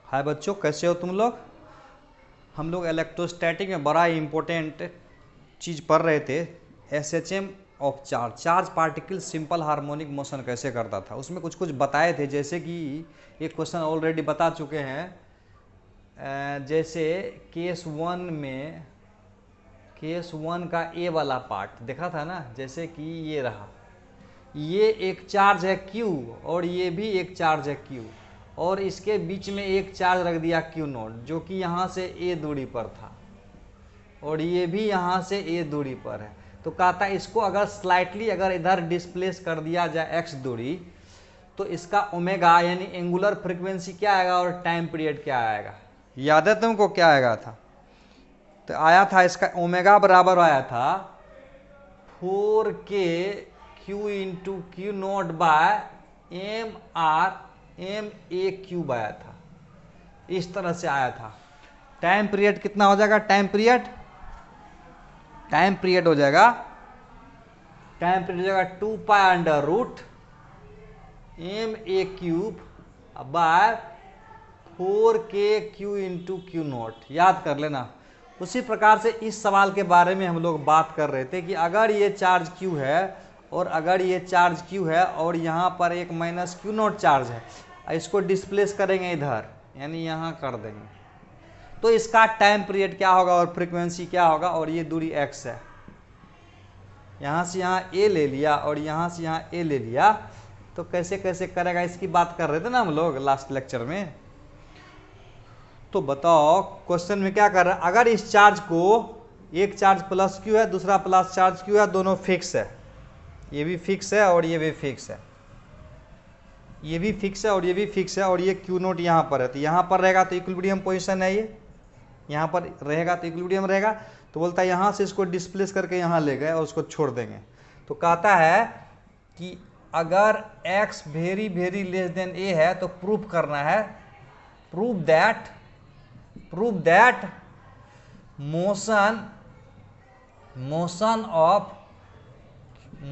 हाय बच्चों, कैसे हो तुम लोग। हम लोग इलेक्ट्रोस्टैटिक में बड़ा ही इम्पोर्टेंट चीज़ पढ़ रहे थे, SHM of charge. Charge particle simple harmonic motion कैसे करता था, उसमें कुछ कुछ बताए थे। जैसे कि एक क्वेश्चन ऑलरेडी बता चुके हैं, जैसे केस वन का ए वाला पार्ट देखा था ना। जैसे कि ये रहा, ये एक चार्ज है Q और ये भी एक चार्ज है Q, और इसके बीच में एक चार्ज रख दिया Q0 जो कि यहाँ से a दूरी पर था, और ये भी यहाँ से a दूरी पर है। तो कहता है इसको अगर स्लाइटली अगर इधर डिस्प्लेस कर दिया जाए x दूरी, तो इसका ओमेगा यानी एंगुलर फ्रीक्वेंसी क्या आएगा और टाइम पीरियड क्या आएगा। याद है तुमको क्या आएगा था? तो आया था इसका ओमेगा बराबर आया था 4k Q into Q naught by MA cube आया था। इस तरह से आया था। टाइम पीरियड कितना हो जाएगा? टाइम पीरियड हो जाएगा 2 pi under root MA cube by 4k Q into Q naught. याद कर लेना। उसी प्रकार से इस सवाल के बारे में हम लोग बात कर रहे थे कि अगर ये चार्ज Q है और अगर ये चार्ज Q है और यहाँ पर एक माइनस Q0 चार्ज है, इसको डिस्प्लेस करेंगे इधर, यानी यहाँ कर देंगे, तो इसका टाइम पीरियड क्या होगा और फ्रीक्वेंसी क्या होगा। और ये दूरी x है, यहाँ से यहाँ a ले लिया और यहाँ से यहाँ a ले लिया, तो कैसे कैसे करेगा इसकी बात कर रहे थे ना हम लोग लास्ट लेक्चर में। तो बताओ क्वेश्चन में क्या कर रहा है। अगर इस चार्ज को, एक चार्ज प्लस Q है दूसरा प्लस चार्ज Q है, दोनों फिक्स है, ये भी फिक्स है और ये भी फिक्स है, ये भी फिक्स है और ये भी फिक्स है, और ये Q0 यहाँ पर है, तो यहाँ पर रहेगा तो इक्विलिब्रियम पोजीशन है, ये यहाँ पर रहेगा तो इक्विलिब्रियम रहेगा। तो बोलता है यहाँ से इसको डिस्प्लेस करके यहाँ ले गए और उसको छोड़ देंगे। तो कहता है कि अगर x very very less than a है तो प्रूफ करना है, prove that motion of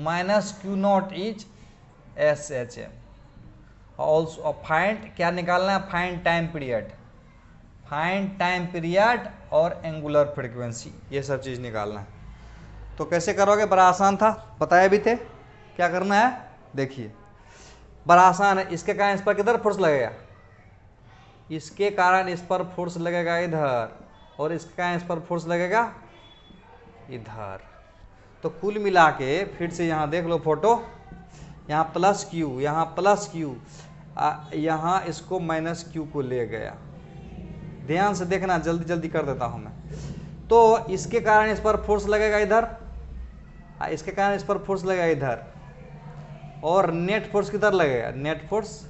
minus Q0 is SHM। Also find, क्या निकालना है? फाइंड टाइम पीरियड और एंगुलर फ्रीक्वेंसी, ये सब चीज़ निकालना है। तो कैसे करोगे? बड़ा आसान था, बताए भी थे क्या करना है। देखिए बड़ा आसान है। इसके कारण इस पर किधर फोर्स लगेगा? इसके कारण इस पर फोर्स लगेगा इधर, और इसके कारण इस पर फोर्स लगेगा इधर। तो कुल मिला के फिर से यहाँ देख लो फोटो, यहाँ प्लस Q, यहाँ प्लस Q, यहाँ इसको माइनस Q को ले गया। ध्यान से देखना, जल्दी जल्दी कर देता हूँ मैं। तो इसके कारण इस पर फोर्स लगेगा इधर, इसके कारण इस पर फोर्स लगेगा इधर, और नेट फोर्स किधर लगेगा? नेट फोर्स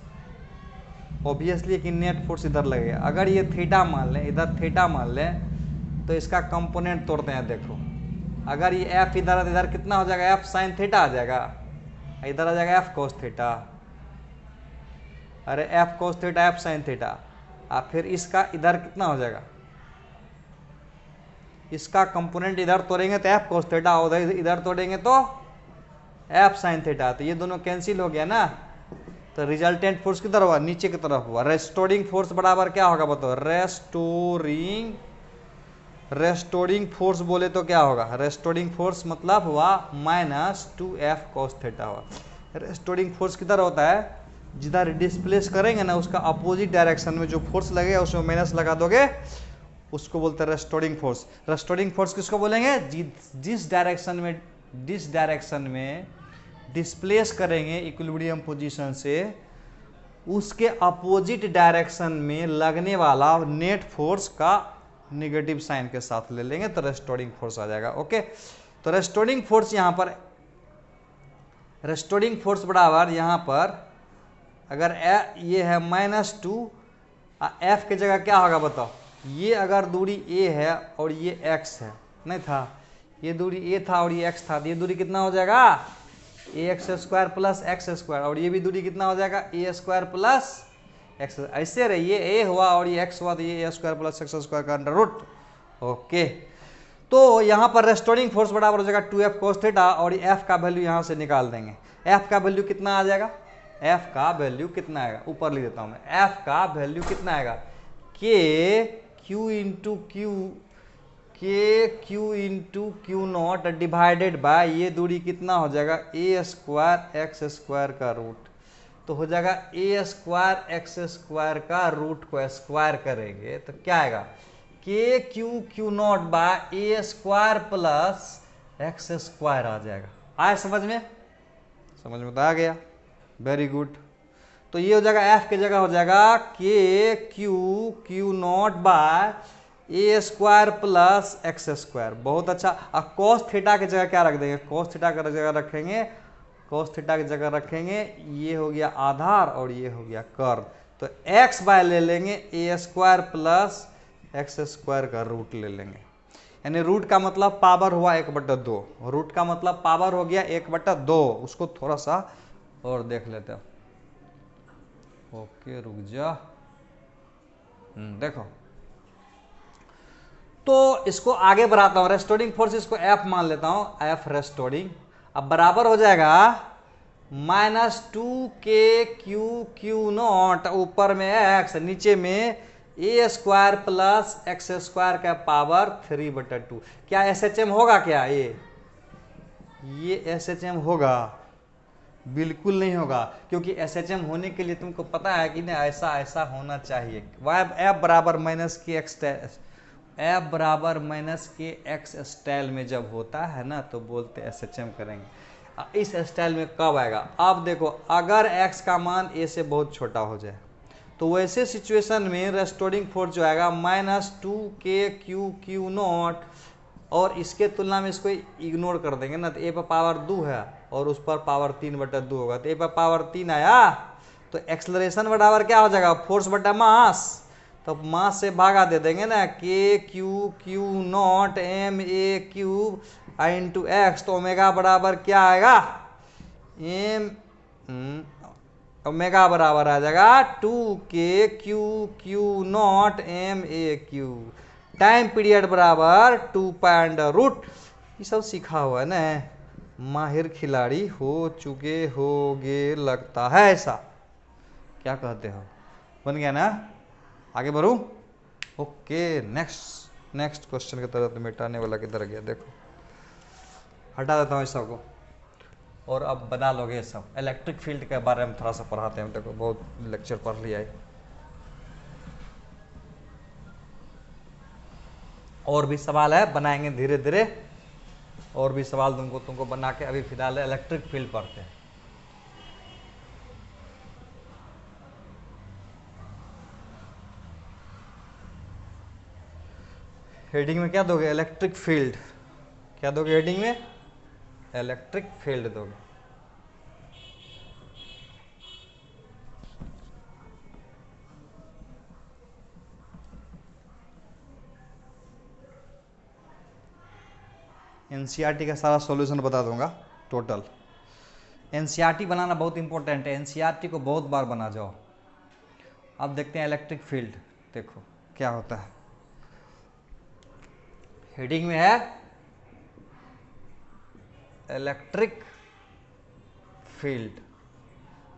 ऑब्वियसली कि नेट फोर्स इधर लगेगा। अगर ये थीटा मान लें, इधर थीटा मान लें, तो इसका कंपोनेंट तोड़ते हैं। देखो अगर ये F इधर, इधर कितना हो जाएगा? F साइन थीटा आ जाएगा, इधर आ जाएगा F कोस थीटा, अरे F cos theta F sine theta. फिर इसका इधर कितना हो जाएगा? इसका कंपोनेंट इधर तोड़ेंगे तो F कोस थीटा, उधर इधर तोड़ेंगे तो F साइन थीटा। तो ये दोनों कैंसिल हो गया ना। तो रिजल्टेंट फोर्स किधर हुआ? नीचे की तरफ हुआ। रेस्टोरिंग फोर्स बराबर क्या होगा बताओ? रेस्टोरिंग फोर्स बोले तो क्या होगा? रेस्टोरिंग फोर्स मतलब हुआ माइनस 2F कोस थीटा हुआ। रेस्टोरिंग फोर्स किधर होता है? जिधर डिस्प्लेस करेंगे ना उसका अपोजिट डायरेक्शन में जो फोर्स लगेगा उसमें माइनस लगा दोगे, उसको बोलते हैं रेस्टोरिंग फोर्स। रेस्टोरिंग फोर्स किसको बोलेंगे? जिस डायरेक्शन में डिस्प्लेस करेंगे इक्विलिब्रियम पोजीशन से, उसके अपोजिट डायरेक्शन में लगने वाला नेट फोर्स का नेगेटिव साइन के साथ ले लेंगे तो रेस्टोरिंग फोर्स आ जाएगा। ओके, तो रेस्टोरिंग फोर्स यहाँ पर, रेस्टोरिंग फोर्स बराबर यहाँ पर अगर ये है -2, F की जगह क्या होगा बताओ? ये अगर दूरी a है और ये x है, नहीं था, ये दूरी a था और ये x था, तो ये दूरी कितना हो जाएगा? ax² प्लस x², और ये भी दूरी कितना हो जाएगा? a² plus x। ऐसे रहे, ये a हुआ और ये x हुआ, तो ये a² प्लस x² का अंडर रूट। ओके, तो यहाँ पर रेस्टोरिंग फोर्स बराबर हो जाएगा 2F कोस थीटा, और f का वैल्यू यहाँ से निकाल देंगे। f का वैल्यू कितना आ जाएगा? f का वैल्यू कितना आएगा? ऊपर लिख देता हूँ मैं, f का वैल्यू कितना आएगा? K q into Q naught divided by ये दूरी कितना हो जाएगा ए स्क्वायर एक्स स्क्वायर का रूट। तो हो जाएगा ए स्क्वायर एक्स स्क्वायर का रूट को स्क्वायर करेंगे तो क्या आएगा k Q naught by A square plus x square आ जाएगा। आया समझ में? समझ में तो आ गया, वेरी गुड। तो ये हो जाएगा एफ की जगह हो जाएगा K Q naught by A square plus x square. बहुत अच्छा। अब कॉस थीटा की जगह क्या रख देंगे? कॉस थीटा की जगह रखेंगे, कॉस थीटा की जगह रखेंगे ये हो गया आधार और ये हो गया कर्व। तो एक्स बाय ले लेंगे ए स्क्वायर प्लस एक्स स्क्वायर का रूट ले लेंगे, यानी रूट का मतलब पावर हुआ 1/2। रूट का मतलब पावर हो गया 1/2। उसको थोड़ा सा और देख लेते हैं। ओके रुक जा, देखो तो इसको आगे बढ़ाता हूं। रेस्टोरिंग फोर्स इसको एफ मान लेता हूं, एफ रेस्टोरिंग। अब बराबर हो जाएगा -2k क्यू नॉट, ऊपर में एक्स नीचे में ए स्क्वायर प्लस एक्स स्क्वायर का पावर 3/2। क्या एसएचएम होगा? क्या ये एसएचएम होगा? बिल्कुल नहीं होगा, क्योंकि एसएचएम होने के लिए तुमको पता है कि ना ऐसा होना चाहिए। एफ बराबर माइनस के एक्स, एफ बराबर माइनस के एक्स स्टाइल में जब होता है ना तो बोलते एसएचएम करेंगे। इस स्टाइल में कब आएगा? अब देखो, अगर एक्स का मान ए से बहुत छोटा हो जाए तो वैसे सिचुएशन में रेस्टोरिंग फोर्स जो आएगा -2k क्यू नॉट, और इसके तुलना में इसको इग्नोर कर देंगे ना तो ए पर पावर 2 है और उस पर पावर 3/2 होगा। तो ए पर पावर 3 आया तो एक्सलरेशन बराबर क्या हो जाएगा? फोर्स बटा मास। तो मास से भागा दे देंगे ना, K Q naught M A cube into X. तो ओमेगा बराबर क्या आएगा? ओमेगा बराबर आ जाएगा 2k Q naught M A cube. Time period बराबर 2 ये सब सीखा हुआ है ना, माहिर खिलाड़ी हो चुके होगे लगता है ऐसा। क्या कहते हो? बन गया ना? आगे बढ़ूं? ओके, नेक्स्ट क्वेश्चन की तरफ। मिटाने वाला किधर गया? देखो, हटा देता हूँ इस सबको और अब बना लोगे सब। इलेक्ट्रिक फील्ड के बारे में थोड़ा सा पढ़ाते हैं। देखो, बहुत लेक्चर पढ़ लिया है, और भी सवाल है, बनाएंगे धीरे धीरे। और भी सवाल तुमको बना के, अभी फिलहाल इलेक्ट्रिक फील्ड पढ़ते हैं। हेडिंग में क्या दोगे? Electric field. क्या दोगे हेडिंग में? इलेक्ट्रिक फील्ड दोगे। एनसीईआरटी का सारा सॉल्यूशन बता दूंगा टोटल। एनसीईआरटी बनाना बहुत इंपॉर्टेंट है, एनसीईआरटी को बहुत बार बना जाओ। अब देखते हैं इलेक्ट्रिक फील्ड, देखो क्या होता है। हेडिंग में है इलेक्ट्रिक फील्ड,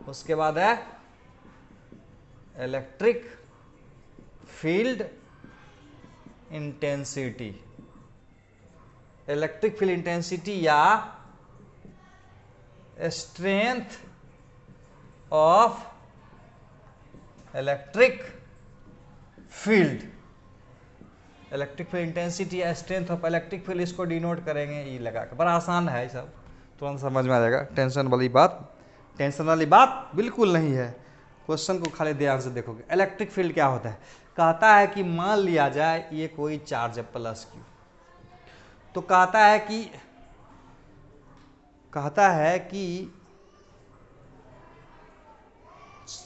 उसके बाद है electric field intensity. Electric field intensity या strength of electric field. Electric field intensity या स्ट्रेंथ ऑफ इलेक्ट्रिक फील्ड, इसको डिनोट करेंगे ई लगा के। बड़ा आसान है, सब तुरंत समझ में आ जाएगा। टेंशन वाली बात बिल्कुल नहीं है। क्वेश्चन को खाली ध्यान से देखोगे। इलेक्ट्रिक फील्ड क्या होता है? कहता है कि मान लिया जाए ये कोई चार्ज है प्लस क्यू, तो कहता है कि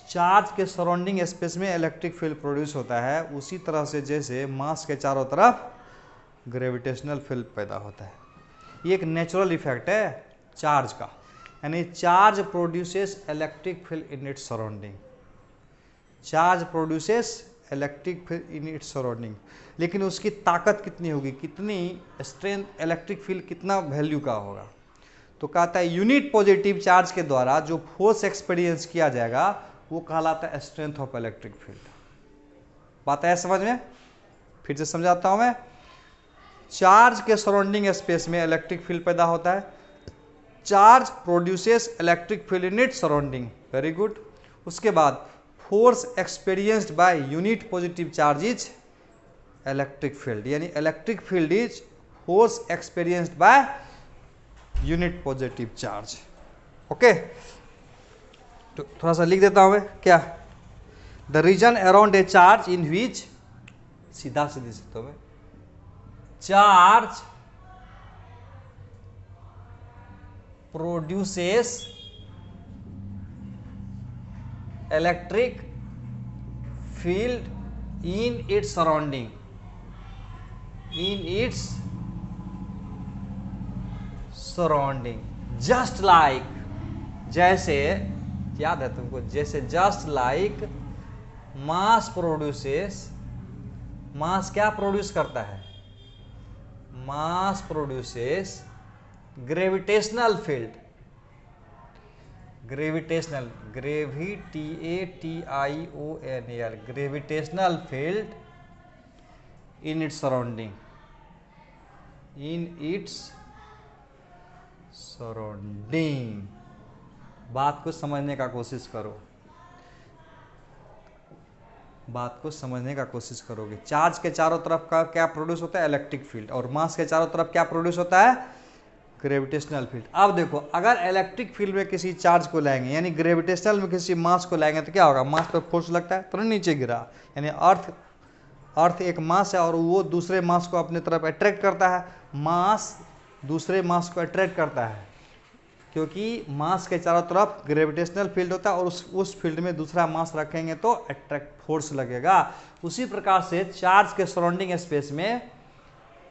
चार्ज के सराउंडिंग स्पेस में इलेक्ट्रिक फील्ड प्रोड्यूस होता है, उसी तरह से जैसे मास के चारों तरफ ग्रेविटेशनल फील्ड पैदा होता है। ये एक नेचुरल इफेक्ट है चार्ज का, यानी charge produces electric field in its surrounding. Charge produces electric field in its surrounding, लेकिन उसकी ताकत कितनी होगी, कितनी स्ट्रेंथ, इलेक्ट्रिक फील्ड कितना वैल्यू का होगा। तो कहता है यूनिट पॉजिटिव चार्ज के द्वारा जो फोर्स एक्सपीरियंस किया जाएगा वो कहलाता है स्ट्रेंथ ऑफ इलेक्ट्रिक फील्ड। बात है समझ में? फिर से समझाता हूं मैं। चार्ज के सराउंडिंग स्पेस में इलेक्ट्रिक फील्ड पैदा होता है। Charge produces electric field in its surrounding, very good. उसके बाद force experienced by unit positive charge is electric field, यानी electric field is force experienced by unit positive charge. Okay, तो थोड़ा सा लिख देता हूं मैं, क्या? The region around a charge in which, सीधा सीधी शब्दों में, charge produces electric field in its surrounding, in its surrounding, just like, जैसे, याद है तुमको, जैसे just like mass produces, mass क्या प्रोड्यूस करता है? Mass produces gravitational field, gravitational, GravitationAL, gravitational field in its surrounding, in its surrounding. बात को समझने का कोशिश करो, बात को समझने का कोशिश करोगे। चार्ज के चारों तरफ का क्या प्रोड्यूस होता है? Electric field. और मास के चारों तरफ क्या प्रोड्यूस होता है? Gravitational field. अब देखो, अगर इलेक्ट्रिक फील्ड में किसी चार्ज को लाएंगे, यानी ग्रेविटेशनल में किसी मास को लाएंगे, तो क्या होगा? मास पर फोर्स लगता है तो नीचे गिरा, यानी अर्थ एक मास है और वो दूसरे मास को अपने तरफ अट्रैक्ट करता है। मास दूसरे मास को अट्रैक्ट करता है क्योंकि मास के चारों तरफ ग्रेविटेशनल फील्ड होता है और उस फील्ड में दूसरा मास रखेंगे तो अट्रैक्ट फोर्स लगेगा। उसी प्रकार से चार्ज के सराउंडिंग स्पेस में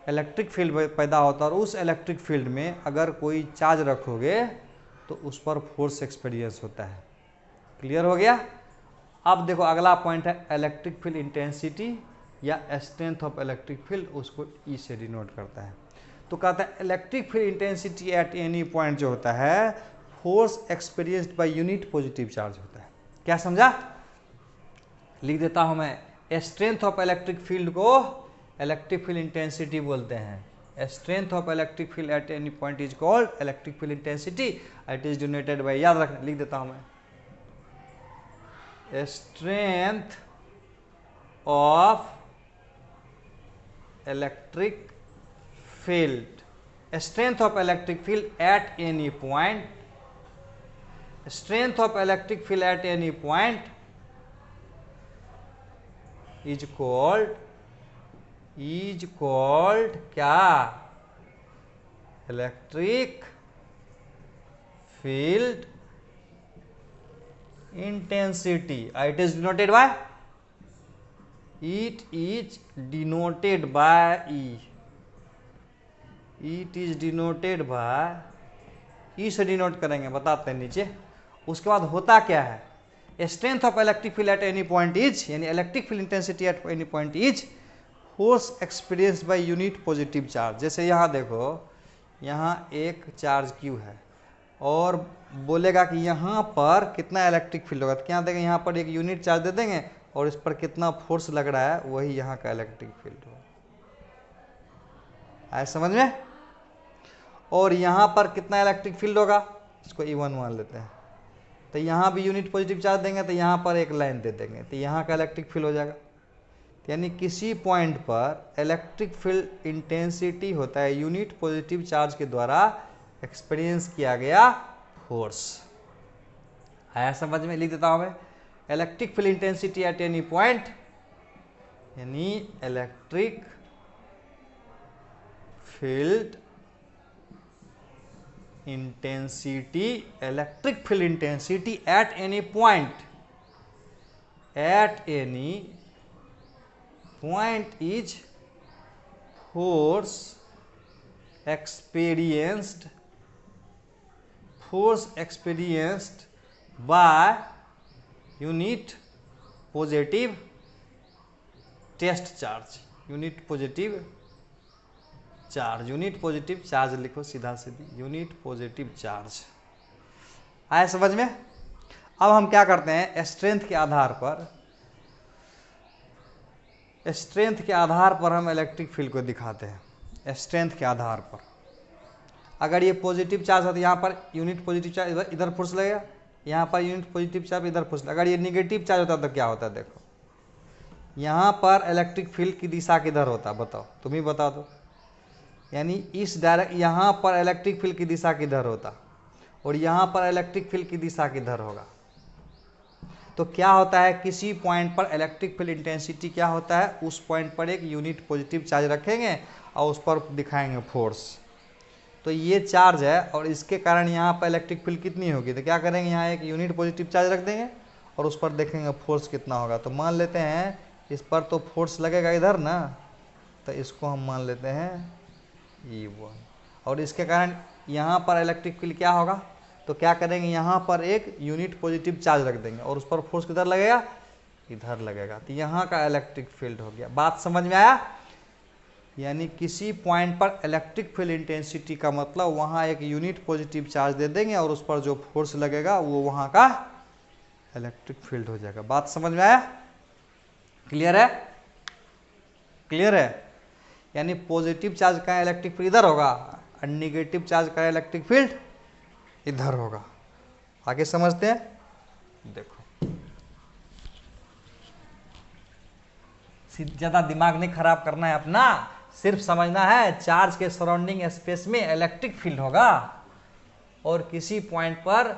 इलेक्ट्रिक फील्ड पैदा होता है और उस इलेक्ट्रिक फील्ड में अगर कोई चार्ज रखोगे तो उस पर फोर्स एक्सपीरियंस होता है। क्लियर हो गया? अब देखो, अगला पॉइंट है इलेक्ट्रिक फील्ड इंटेंसिटी या स्ट्रेंथ ऑफ इलेक्ट्रिक फील्ड, उसको ई से डिनोट करता है। तो कहता है electric field intensity at any point जो होता है, force experienced by unit positive charge होता है। क्या समझा? लिख देता हूं मैं, स्ट्रेंथ ऑफ इलेक्ट्रिक फील्ड को इलेक्ट्रिक फील्ड इंटेंसिटी बोलते हैं। Strength of electric field at any point is called electric field intensity, it is denoted bye, याद रखना, लिख देता हूं मैं, strength of electric field, strength of electric field at any point, strength of electric field at any point is called क्या? Electric field intensity. It is denoted by, it is denoted by E, it is denoted by, E से denote करेंगे, बताते हैं नीचे। उसके बाद होता क्या है? Strength of electric field at any point is, यानी electric field intensity at any point is force experience by unit positive charge. जैसे यहाँ देखो, यहाँ एक चार्ज क्यू है और बोलेगा कि यहाँ पर कितना इलेक्ट्रिक फील्ड होगा, तो क्या देंगे? यहाँ पर एक यूनिट चार्ज दे देंगे और इस पर कितना फोर्स लग रहा है वही यहाँ का इलेक्ट्रिक फील्ड होगा। आए समझ में? और यहाँ पर कितना इलेक्ट्रिक फील्ड होगा, इसको E1 मान लेते हैं, तो यहाँ भी यूनिट पॉजिटिव चार्ज देंगे तो यहाँ पर एक लाइन दे देंगे तो यहाँ का इलेक्ट्रिक फील्ड हो जाएगा। यानी किसी पॉइंट पर इलेक्ट्रिक फील्ड इंटेंसिटी होता है यूनिट पॉजिटिव चार्ज के द्वारा एक्सपीरियंस किया गया फोर्स। आया समझ में? लिख देता हूँ मैं, electric field intensity at any point, यानी electric field intensity, electric field intensity at any point, at any point is force experienced by unit positive test charge, unit positive charge, unit positive charge लिखो सीधा सीधी, unit positive charge. आए समझ में? अब हम क्या करते हैं, स्ट्रेंथ के आधार पर स्ट्रेंथ के आधार पर हम इलेक्ट्रिक फील्ड को दिखाते हैं, स्ट्रेंथ के आधार पर। अगर ये पॉजिटिव चार्ज है तो यहाँ पर यूनिट पॉजिटिव चार्ज इधर फोर्स लगेगा, यहाँ पर यूनिट पॉजिटिव चार्ज इधर फोर्स लगेगा। अगर ये निगेटिव चार्ज होता तो क्या होता है, देखो यहाँ पर इलेक्ट्रिक फील्ड की दिशा किधर होता, बताओ, तुम ही बता दो। यानी इस डायरेक्ट, यहाँ पर इलेक्ट्रिक फील्ड की दिशा किधर होता और यहाँ पर इलेक्ट्रिक फील्ड की दिशा किधर होगा। तो क्या होता है, किसी पॉइंट पर इलेक्ट्रिक फील्ड इंटेंसिटी क्या होता है, उस पॉइंट पर एक यूनिट पॉजिटिव चार्ज रखेंगे और उस पर दिखाएंगे फोर्स। तो ये चार्ज है और इसके कारण यहाँ पर इलेक्ट्रिक फील्ड कितनी होगी, तो क्या करेंगे, यहाँ एक यूनिट पॉजिटिव चार्ज रख देंगे और उस पर देखेंगे फोर्स कितना होगा। तो मान लेते हैं इस पर तो फोर्स लगेगा इधर ना, तो इसको हम मान लेते हैं E1, और इसके कारण यहाँ पर इलेक्ट्रिक फील्ड क्या होगा, तो क्या करेंगे, यहाँ पर एक यूनिट पॉजिटिव चार्ज रख देंगे और उस पर फोर्स किधर लगेगा, इधर लगेगा। तो यहाँ का इलेक्ट्रिक फील्ड हो गया। बात समझ में आया। यानी किसी पॉइंट पर इलेक्ट्रिक फील्ड इंटेंसिटी का मतलब वहाँ एक यूनिट पॉजिटिव चार्ज दे देंगे और उस पर जो फोर्स लगेगा वो वहाँ का इलेक्ट्रिक फील्ड हो जाएगा। बात समझ में आया, क्लियर है, क्लियर है। यानी पॉजिटिव चार्ज का इलेक्ट्रिक फील्ड इधर होगा और निगेटिव चार्ज का इलेक्ट्रिक फील्ड इधर होगा। आगे समझते हैं, देखो ज्यादा दिमाग नहीं खराब करना है अपना, सिर्फ समझना है चार्ज के सराउंडिंग स्पेस में इलेक्ट्रिक फील्ड होगा और किसी पॉइंट पर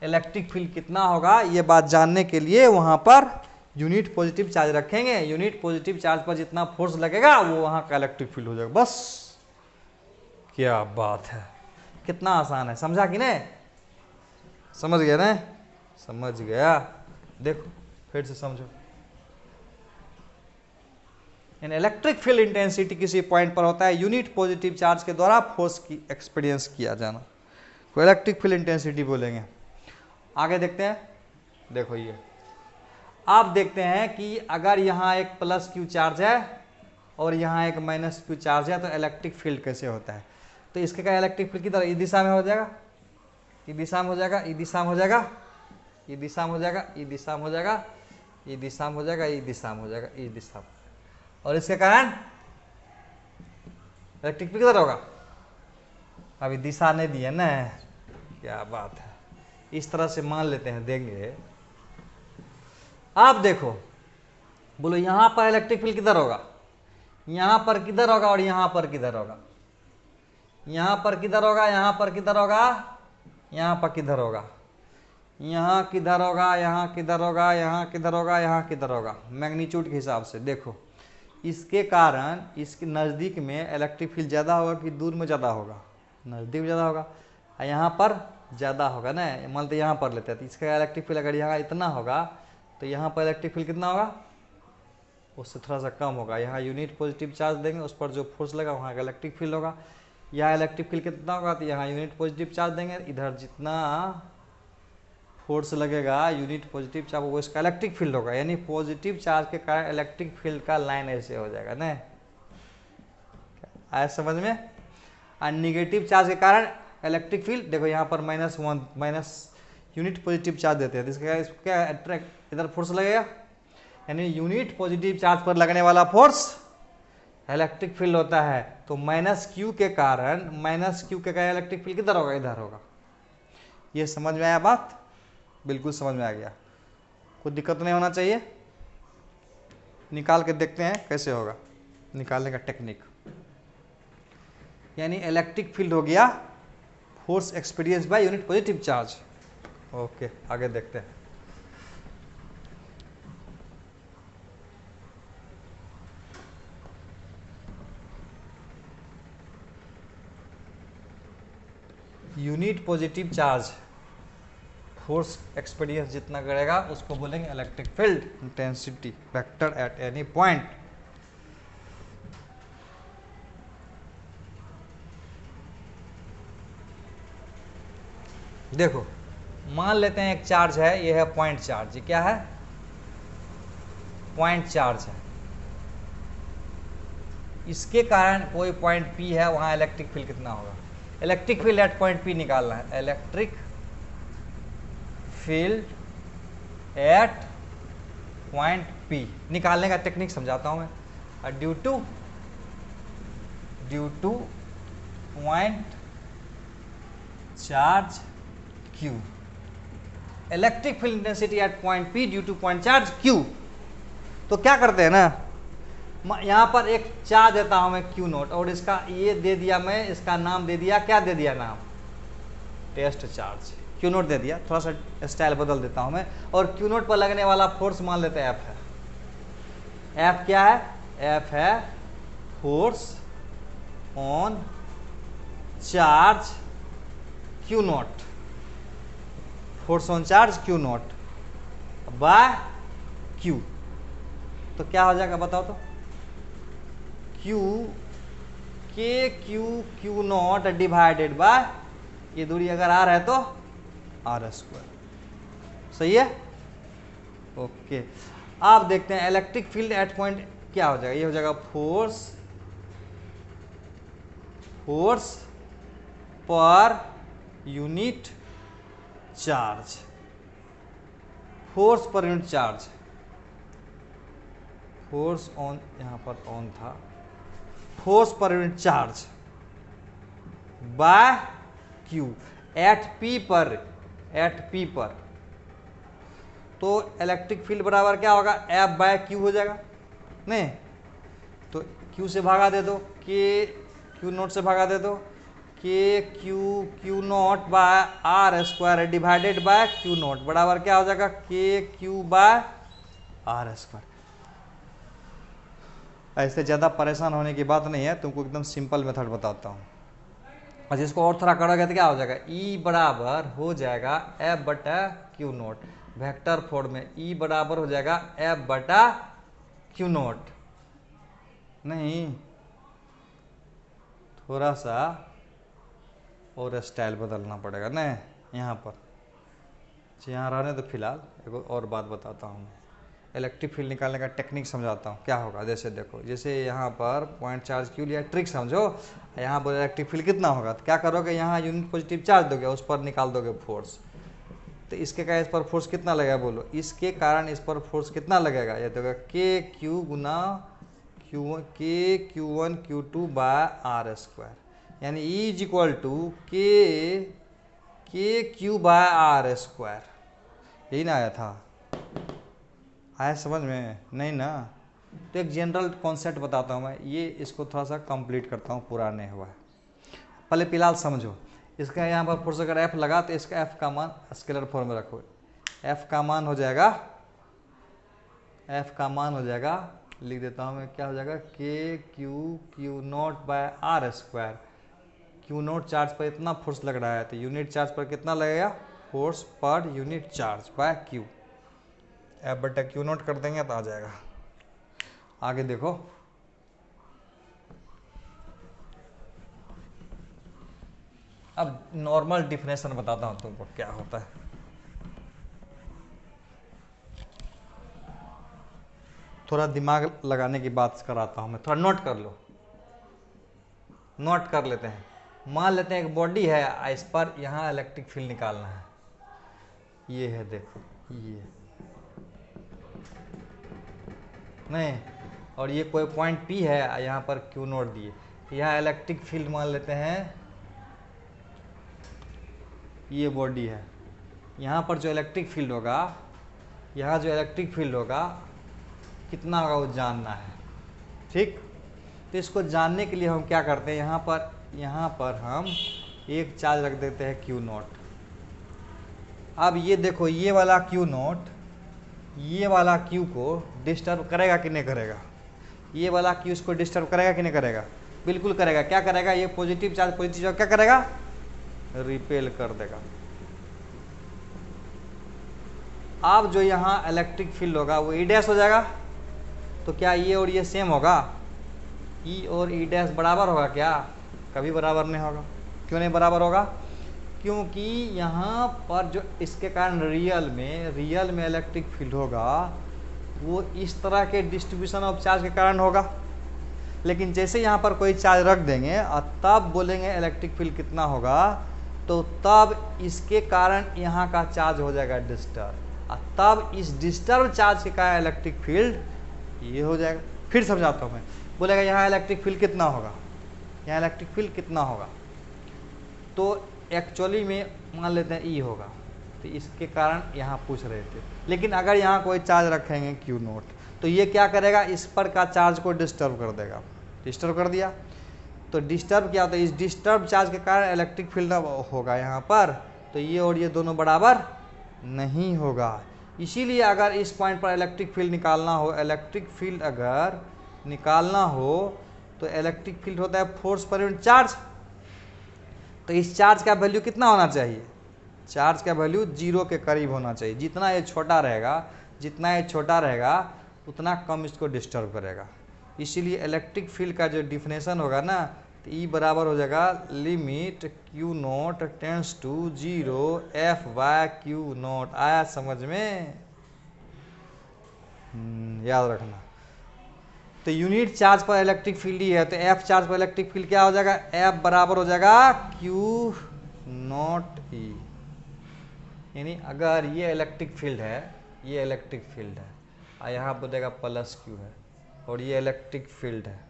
इलेक्ट्रिक फील्ड कितना होगा, ये बात जानने के लिए वहां पर यूनिट पॉजिटिव चार्ज रखेंगे। यूनिट पॉजिटिव चार्ज पर जितना फोर्स लगेगा वो वहां का इलेक्ट्रिक फील्ड हो जाएगा। बस, क्या बात है, कितना आसान है, समझा कि नहीं, समझ गया ना, समझ गया। देखो फिर से समझो, यानी इलेक्ट्रिक फील्ड इंटेंसिटी किसी पॉइंट पर होता है यूनिट पॉजिटिव चार्ज के द्वारा फोर्स की एक्सपीरियंस किया जाना को इलेक्ट्रिक फील्ड इंटेंसिटी बोलेंगे। आगे देखते हैं, देखो ये आप देखते हैं कि अगर यहाँ एक प्लस क्यू चार्ज है और यहाँ एक माइनस क्यू चार्ज है तो इलेक्ट्रिक फील्ड कैसे होता है। तो इसके क्या इलेक्ट्रिक फील्ड किधर, इस दिशा में हो जाएगा, इस दिशा में हो जाएगा, इस दिशा में हो जाएगा, इस दिशा में हो जाएगा, इस दिशा में हो जाएगा, इस दिशा में हो जाएगा, इस दिशा में हो जाएगा, इस दिशा में, और इसके कारण इलेक्ट्रिक फील्ड किधर होगा। अभी दिशा नहीं दी है ना, क्या बात है, इस तरह से मान लेते हैं, देंगे। आप देखो, बोलो यहां पर इलेक्ट्रिक फील्ड किधर होगा, यहां पर किधर होगा और यहां पर किधर होगा, यहां पर किधर होगा, यहां पर किधर होगा, यहां पर किधर होगा, यहां किधर होगा, यहां किधर होगा, यहां किधर होगा, यहां किधर होगा। मैग्नीट्यूड के हिसाब से देखो, इसके कारण इसके नज़दीक में इलेक्ट्रिक फील्ड ज़्यादा होगा कि दूर में ज़्यादा होगा, नज़दीक में ज़्यादा होगा, यहाँ पर ज़्यादा होगा ना। मान लो यहाँ पर लेते हैं तो इसका इलेक्ट्रिक फील्ड अगर यहाँ इतना होगा तो यहाँ पर इलेक्ट्रिक फील्ड कितना होगा, उससे थोड़ा सा कम होगा। यहाँ यूनिट पॉजिटिव चार्ज देंगे, उस पर जो फोर्स लगा वहाँ का इलेक्ट्रिक फील्ड होगा। यहाँ इलेक्ट्रिक फील्ड कितना होगा, तो यहाँ यूनिट पॉजिटिव चार्ज देंगे, इधर जितना फोर्स लगेगा यूनिट पॉजिटिव चार्ज वो इसका इलेक्ट्रिक फील्ड होगा। यानी पॉजिटिव चार्ज के कारण इलेक्ट्रिक फील्ड का लाइन ऐसे हो जाएगा ना, आया समझ में। और निगेटिव चार्ज के कारण इलेक्ट्रिक फील्ड, देखो यहाँ पर -1 माइनस यूनिट पॉजिटिव चार्ज देते हैं तो इसका क्या अट्रैक्ट इधर फोर्स लगेगा, यानी यूनिट पॉजिटिव चार्ज पर लगने वाला फोर्स इलेक्ट्रिक फील्ड होता है। तो -q के कारण इलेक्ट्रिक फील्ड किधर होगा, इधर होगा। ये समझ में आया बात, बिल्कुल समझ में आ गया, कोई दिक्कत नहीं होना चाहिए। निकाल के देखते हैं कैसे होगा, निकालने का टेक्निक। यानी इलेक्ट्रिक फील्ड हो गया force experience by unit positive charge. Okay, आगे देखते हैं। Unit positive charge force experience जितना करेगा उसको बोलेंगे electric field intensity vector eight any point. देखो मान लेते हैं एक चार्ज है, ये है पॉइंट चार्ज। ये क्या है, पॉइंट चार्ज है। इसके कारण कोई पॉइंट P है, वहां इलेक्ट्रिक फील्ड कितना होगा। Electric field eight point P निकालना है। Electric field eight point P निकालने का टेक्निक समझाता हूँ मैं। Due two point charge Q, electric field intensity eight point P due two point charge Q। तो क्या करते हैं ना, यहाँ पर एक चार्ज देता हूँ मैं Q नोट, और इसका ये दे दिया मैं, इसका नाम दे दिया, क्या दे दिया नाम, टेस्ट चार्ज Q नोट दे दिया। थोड़ा सा स्टाइल बदल देता हूँ मैं, और Q नोट पर लगने वाला फोर्स मान लेते हैं F है। F क्या है, F है force on charge Q naught, force on charge Q naught by Q। तो क्या हो जाएगा बताओ तो, Q नोट डिवाइडेड बाय, ये दूरी अगर R है तो R स्क्वायर, सही है। ओके, आप देखते हैं इलेक्ट्रिक फील्ड एट पॉइंट क्या हो जाएगा, ये हो जाएगा force per unit charge, force per unit charge, force on, यहां पर ऑन था, force per unit charge by Q at P पर। तो इलेक्ट्रिक फील्ड बराबर क्या होगा, F बाय Q हो जाएगा नहीं, तो Q से भागा दे दो, Q नोट से भागा दे दो, Q naught by R square divided by Q naught बराबर क्या हो जाएगा, KQ बाय R स्क्वायर। ऐसे ज़्यादा परेशान होने की बात नहीं है, तुमको एकदम सिंपल मेथड बताता हूँ। और जिसको और थोड़ा करोगे तो क्या हो जाएगा, E बराबर हो जाएगा F बटा Q नोट, वेक्टर फॉर्म में E बराबर हो जाएगा F बटा Q नोट। नहीं, थोड़ा सा और स्टाइल बदलना पड़ेगा ना यहाँ पर, यहाँ रहने तो फिलहाल एक और बात बताता हूँ, इलेक्ट्रिक फील्ड निकालने का टेक्निक समझाता हूँ क्या होगा। जैसे देखो, जैसे यहाँ पर पॉइंट चार्ज Q लिया, ट्रिक समझो, यहाँ पर इलेक्ट्रिक फील्ड कितना होगा, तो क्या करोगे, यहाँ यूनिट पॉजिटिव चार्ज दोगे, उस पर निकाल दोगे फोर्स, तो इसके कारण इस पर फोर्स कितना लगेगा बोलो, इसके कारण इस पर फोर्स कितना लगेगा, ये तो KQ गुना Q1 Q2 by R square, यानी E is equal to KQ by R square. यही ना आया था, आया समझ में नहीं ना। तो एक जनरल कॉन्सेप्ट बताता हूँ मैं, ये इसको थोड़ा सा कंप्लीट करता हूँ, पूरा नहीं हुआ है, पहले फिलहाल समझो। इसका यहाँ पर फोर्स अगर F लगा तो इसका F का मान स्केलर फॉर्म में रखो, F का मान हो जाएगा, लिख देता हूँ मैं, क्या हो जाएगा, Q naught by R square. Q naught charge पर इतना फोर्स लग रहा है, तो यूनिट चार्ज पर कितना लगेगा, force per unit charge by Q, F बटा Q नोट कर देंगे तो आ जाएगा। आगे देखो, अब नॉर्मल डिफिनेशन बताता हूं तुमको क्या होता है। थोड़ा दिमाग लगाने की बात कराता हूं मैं, थोड़ा नोट कर लो, नोट कर लेते हैं। मान लेते हैं एक बॉडी है, इस पर यहाँ इलेक्ट्रिक फील्ड निकालना है, ये है देखो, ये नहीं, और ये कोई पॉइंट P है, यहाँ पर Q नोट दिए, यहाँ इलेक्ट्रिक फील्ड मान लेते हैं, ये बॉडी है, यहाँ पर जो इलेक्ट्रिक फील्ड होगा, यहाँ जो इलेक्ट्रिक फील्ड होगा कितना होगा वो जानना है, ठीक। तो इसको जानने के लिए हम क्या करते हैं, यहाँ पर हम एक चार्ज रख देते हैं Q नोट। अब ये देखो, ये वाला Q नोट ये वाला Q को डिस्टर्ब करेगा कि नहीं करेगा, ये वाला Q इसको डिस्टर्ब करेगा कि नहीं करेगा, बिल्कुल करेगा। क्या करेगा, ये पॉजिटिव चार्ज क्या करेगा, रिपेल कर देगा। अब जो यहाँ इलेक्ट्रिक फील्ड होगा वो E डैश हो जाएगा, तो क्या ये और ये सेम होगा, E और E डैश बराबर होगा क्या, कभी बराबर नहीं होगा। क्यों नहीं बराबर होगा, क्योंकि यहाँ पर जो इसके कारण रियल में इलेक्ट्रिक फील्ड होगा वो इस तरह के डिस्ट्रीब्यूशन ऑफ चार्ज के कारण होगा, लेकिन जैसे यहाँ पर कोई चार्ज रख देंगे और तब बोलेंगे इलेक्ट्रिक फील्ड कितना होगा, तो तब इसके कारण यहाँ का चार्ज हो जाएगा डिस्टर्ब। और तब इस डिस्टर्ब चार्ज के कारण इलेक्ट्रिक फील्ड ये हो जाएगा। फिर समझाता हूँ मैं। बोलेगा यहाँ इलेक्ट्रिक फील्ड कितना होगा, यहाँ इलेक्ट्रिक फील्ड कितना होगा, तो एक्चुअली में मान लेते हैं ई होगा, तो इसके कारण यहाँ पूछ रहे थे। लेकिन अगर यहाँ कोई चार्ज रखेंगे क्यू नोट, तो ये क्या करेगा, इस पर का चार्ज को डिस्टर्ब कर देगा। डिस्टर्ब कर दिया तो डिस्टर्ब क्या होता है, इस डिस्टर्ब चार्ज के कारण इलेक्ट्रिक फील्ड होगा यहाँ पर, तो ये और ये दोनों बराबर नहीं होगा। इसीलिए अगर इस पॉइंट पर इलेक्ट्रिक फील्ड निकालना हो, इलेक्ट्रिक फील्ड अगर निकालना हो तो इलेक्ट्रिक फील्ड होता है फोर्स पर यूनिट चार्ज। तो इस चार्ज का वैल्यू कितना होना चाहिए, चार्ज का वैल्यू 0 के करीब होना चाहिए। जितना ये छोटा रहेगा, जितना ये छोटा रहेगा उतना कम इसको डिस्टर्ब करेगा। इसीलिए इलेक्ट्रिक फील्ड का जो डिफिनेशन होगा ना, तो ई बराबर हो जाएगा limit Q naught tends to 0 F by Q naught. आया समझ में? याद रखना। तो यूनिट चार्ज पर इलेक्ट्रिक फील्ड ही है, तो एफ चार्ज पर इलेक्ट्रिक फील्ड क्या हो जाएगा, एफ बराबर हो जाएगा क्यू नोट ई। यानी अगर ये इलेक्ट्रिक फील्ड है, ये इलेक्ट्रिक फील्ड है और यहाँ बोलेगा प्लस क्यू है, और ये इलेक्ट्रिक फील्ड है,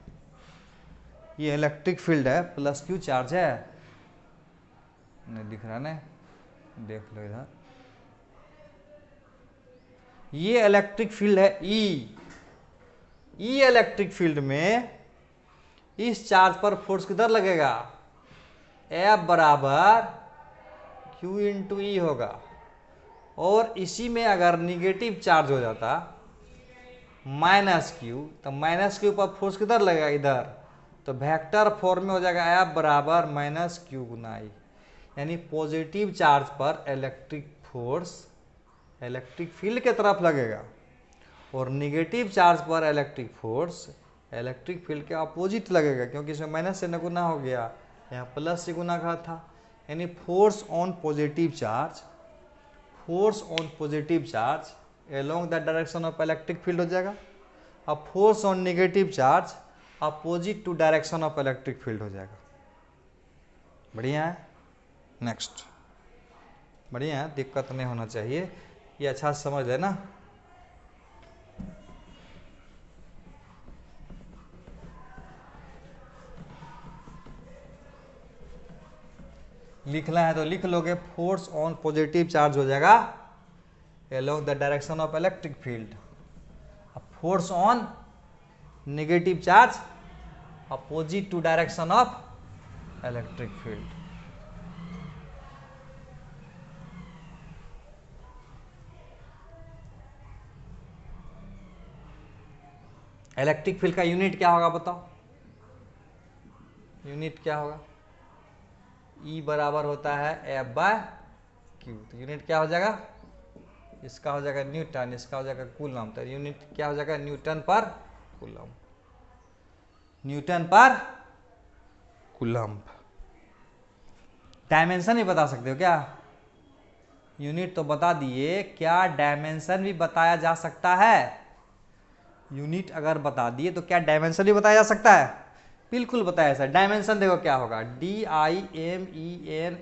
ये इलेक्ट्रिक फील्ड है, प्लस क्यू चार्ज है, नहीं दिख रहा ना, देख लो इधर, ये इलेक्ट्रिक फील्ड है ई। ई इलेक्ट्रिक फील्ड में इस चार्ज पर फोर्स किधर लगेगा, एफ बराबर क्यू इंटू ई होगा। और इसी में अगर निगेटिव चार्ज हो जाता माइनस क्यू, तो माइनस क्यू पर फोर्स किधर लगेगा, इधर, तो वेक्टर फॉर्म में हो जाएगा एफ बराबर माइनस क्यू गुना ई। यानी पॉजिटिव चार्ज पर इलेक्ट्रिक फोर्स इलेक्ट्रिक फील्ड के तरफ लगेगा, और निगेटिव चार्ज पर इलेक्ट्रिक फोर्स इलेक्ट्रिक फील्ड के अपोजिट लगेगा, क्योंकि इसमें माइनस से न गुना हो गया, यहाँ प्लस से गुना का था। यानी force on positive charge, force on positive charge along the direction of electric field हो जाएगा, और force on negative charge opposite to direction of electric field हो जाएगा। बढ़िया है। नेक्स्ट, बढ़िया है, दिक्कत नहीं होना चाहिए, ये अच्छा समझ है ना। लिखना है तो लिख लोगे, फोर्स ऑन पॉजिटिव चार्ज हो जाएगा along the direction of electric field, force on negative charge opposite to direction of electric field. Electric field का यूनिट क्या होगा बताओ, यूनिट क्या होगा, ई बराबर होता है एफ बाय क्यू। तो यूनिट क्या हो जाएगा, इसका हो जाएगा न्यूटन, इसका हो जाएगा कूलम। तो यूनिट क्या हो जाएगा, न्यूटन पर कूलम, न्यूटन पर कूलम। डायमेंशन भी बता सकते हो क्या, यूनिट तो बता दिए, क्या डायमेंशन भी बताया जा सकता है। यूनिट अगर बता दिए तो क्या डायमेंशन भी बताया जा सकता है, बिल्कुल बताया सर। डायमेंशन देखो क्या होगा, DIMENSION,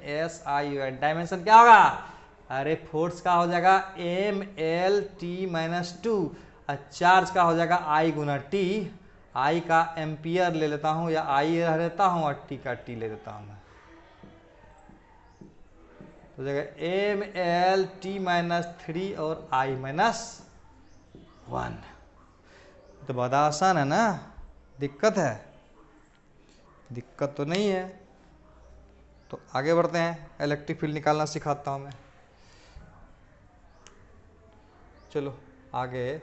डायमेंशन क्या होगा, अरे फोर्स का हो जाएगा MLT-2, चार्ज का हो जाएगा I गुना T, I का एम्पियर ले लेता हूं या I रह लेता हूं और T का T ले लेता हूं मैं, तो जाएगा MLT-3 और I-1। तो बहुत आसान है ना, दिक्कत है, दिक्कत तो नहीं है। तो आगे बढ़ते हैं, इलेक्ट्रिक फील्ड निकालना सिखाता हूं मैं। चलो आगे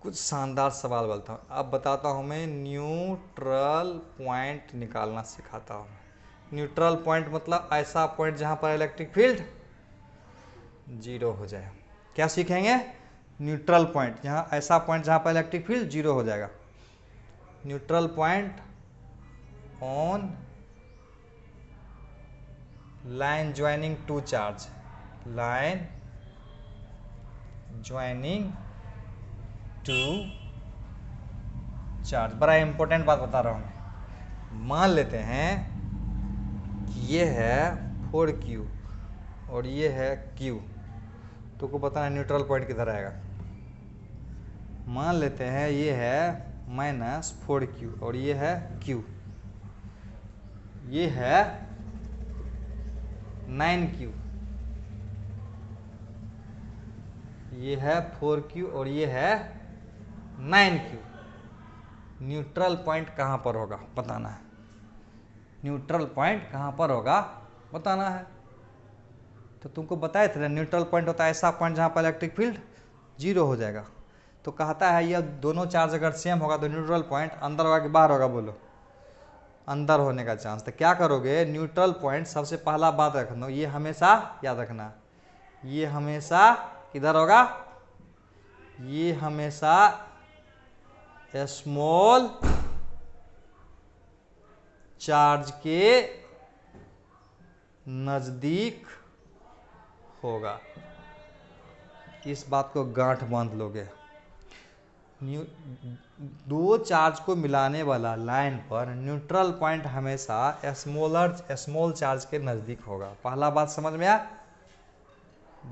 कुछ शानदार सवाल बोलता हूँ। अब बताता हूँ मैं, न्यूट्रल पॉइंट निकालना सिखाता हूँ। न्यूट्रल पॉइंट मतलब ऐसा पॉइंट जहाँ पर इलेक्ट्रिक फील्ड 0 हो जाए। क्या सीखेंगे, न्यूट्रल पॉइंट, जहाँ ऐसा पॉइंट जहाँ पर इलेक्ट्रिक फील्ड 0 हो जाएगा। Neutral point on line joining two charge, line joining two charge. बड़ा इंपॉर्टेंट बात बता रहा हूं मैं। मान लेते हैं कि ये है 4Q और ये है Q, तुमको बताना है न्यूट्रल पॉइंट किधर आएगा। मान लेते हैं ये है -4q और ये है q, ये है 9q, ये है 4q और ये है 9q। न्यूट्रल पॉइंट कहाँ पर होगा बताना है, न्यूट्रल पॉइंट कहाँ पर होगा बताना है। तो तुमको बताए थे ना न्यूट्रल पॉइंट होता है ऐसा पॉइंट जहाँ पर इलेक्ट्रिक फील्ड 0 हो जाएगा। तो कहता है यह दोनों चार्ज अगर सेम होगा तो न्यूट्रल पॉइंट अंदर होगा कि बाहर होगा, बोलो अंदर होने का चांस। तो क्या करोगे, न्यूट्रल पॉइंट सबसे पहला बात रखना, ये हमेशा याद रखना, ये हमेशा किधर होगा, ये हमेशा स्मॉल चार्ज के नजदीक होगा। इस बात को गांठ बांध लोगे। दो चार्ज को मिलाने वाला लाइन पर न्यूट्रल पॉइंट हमेशा स्मॉल चार्ज के नजदीक होगा। पहला बात समझ में आया।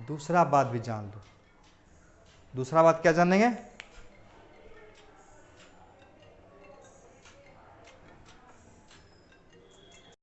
दूसरा बात भी जान लो। दूसरा बात क्या जानेंगे,